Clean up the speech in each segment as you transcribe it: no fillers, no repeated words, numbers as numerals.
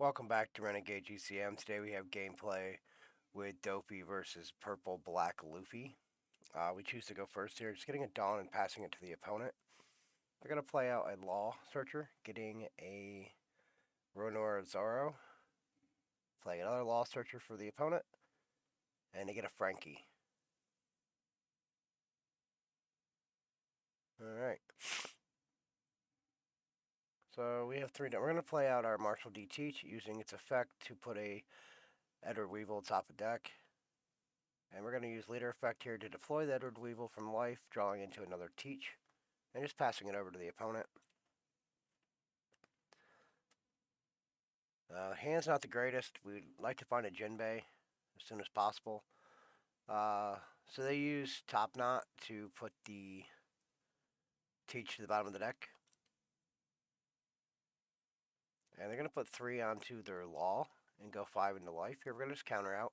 Welcome back to Renegade GCM. Today we have gameplay with Dopey versus Purple Black Luffy. We choose to go first here, just getting a Dawn and passing it to the opponent. They're going to play out a Law Searcher, getting a Ronor Zoro, playing another Law Searcher for the opponent, and they get a Frankie. Alright. So we have three. We're going to play out our Marshall D Teach using its effect to put a Edward Weevil top of deck. And we're going to use Leader Effect here to deploy the Edward Weevil from life, drawing into another Teach, and just passing it over to the opponent. Hand's not the greatest. We'd like to find a Jinbei as soon as possible. So they use Top Knot to put the Teach to the bottom of the deck. And they're going to put 3 onto their Law and go 5 into life. Here we're going to just counter out.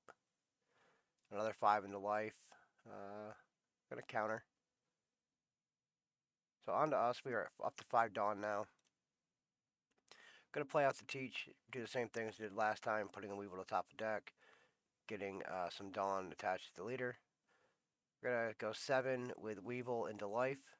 Another 5 into life. Going to counter. So on to us. We are up to 5 Dawn now. Going to play out the Teach. Do the same thing as we did last time. Putting a Weevil to the top of the deck. Getting some Dawn attached to the leader. We're going to go 7 with Weevil into life.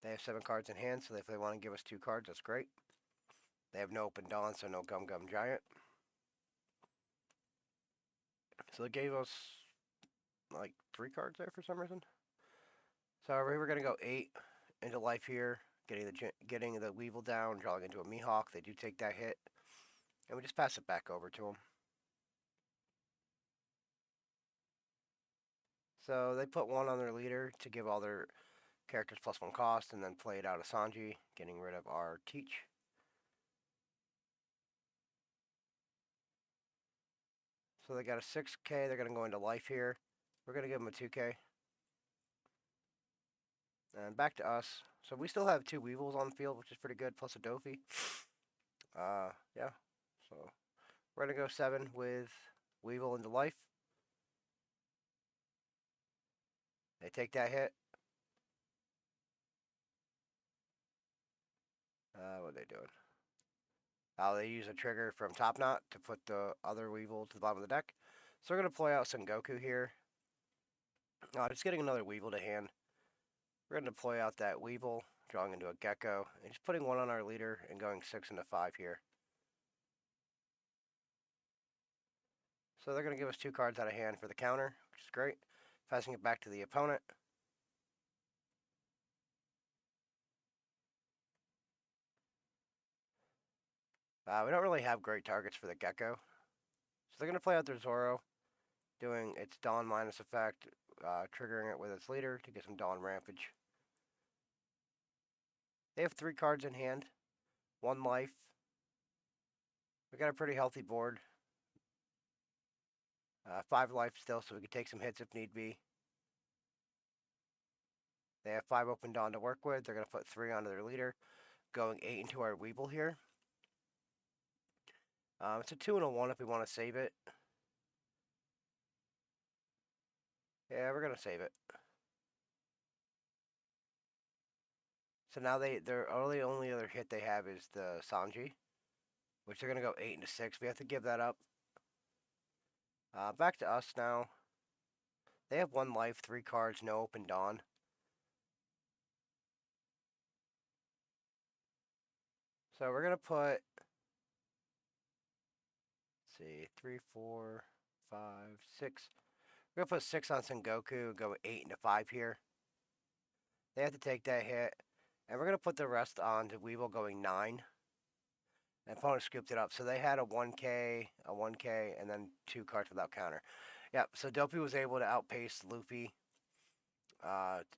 They have 7 cards in hand, so if they want to give us 2 cards, that's great. They have no Open Dawn, so no Gum Gum Giant. So they gave us like 3 cards there for some reason. So we're going to go 8 into life here, getting the Weevil down, drawing into a Mihawk. They do take that hit, and we just pass it back over to them. So they put 1 on their leader to give all their characters +1 cost, and then play it out of Sanji, getting rid of our Teach. So they got a 6k, they're going to go into life here. We're going to give them a 2k. And back to us. So we still have 2 Weevils on the field, which is pretty good, plus a Dofi. Yeah. So we're going to go 7 with Weevil into life. They take that hit. What are they doing? They use a trigger from Top Knot to put the other Weevil to the bottom of the deck. So we're going to play out Sengoku here. Just getting another Weevil to hand. We're going to deploy out that Weevil, drawing into a Gecko, and just putting 1 on our leader and going 6 into 5 here. So they're going to give us 2 cards out of hand for the counter, which is great. Passing it back to the opponent. We don't really have great targets for the Gecko. So they're going to play out their Zoro, doing its Dawn minus effect, triggering it with its leader to get some Dawn Rampage. They have 3 cards in hand, 1 life. We got a pretty healthy board. 5 life still, so we can take some hits if need be. They have 5 Open Dawn to work with. They're going to put 3 onto their leader, going 8 into our Weevil here. It's a 2 and a 1 if we want to save it. Yeah, we're going to save it. So now their only other hit they have is the Sanji, which they're going to go 8 into 6. We have to give that up. Back to us now. They have 1 life, 3 cards, no Open Dawn. So we're going to put, let's see, 3, 4, 5, 6. We're going to put 6 on Sengoku, go 8 into 5 here. They have to take that hit. And we're going to put the rest on to Weevil going 9. And opponent scooped it up. So they had a 1k, and then 2 cards without counter. Yep, so Dopey was able to outpace Luffy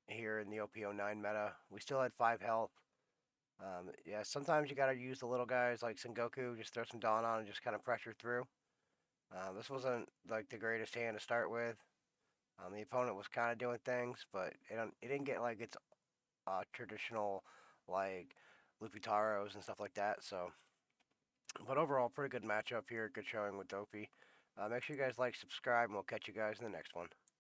here in the OP09 meta. We still had 5 health. Yeah, sometimes you gotta use the little guys like Sengoku, just throw some Dawn on and just kind of pressure through. This wasn't like the greatest hand to start with. The opponent was kind of doing things, but it didn't get like its traditional like Luffy Taros and stuff like that. So, but overall, pretty good matchup here. Good showing with Dopey. Make sure you guys like, subscribe, and we'll catch you guys in the next one.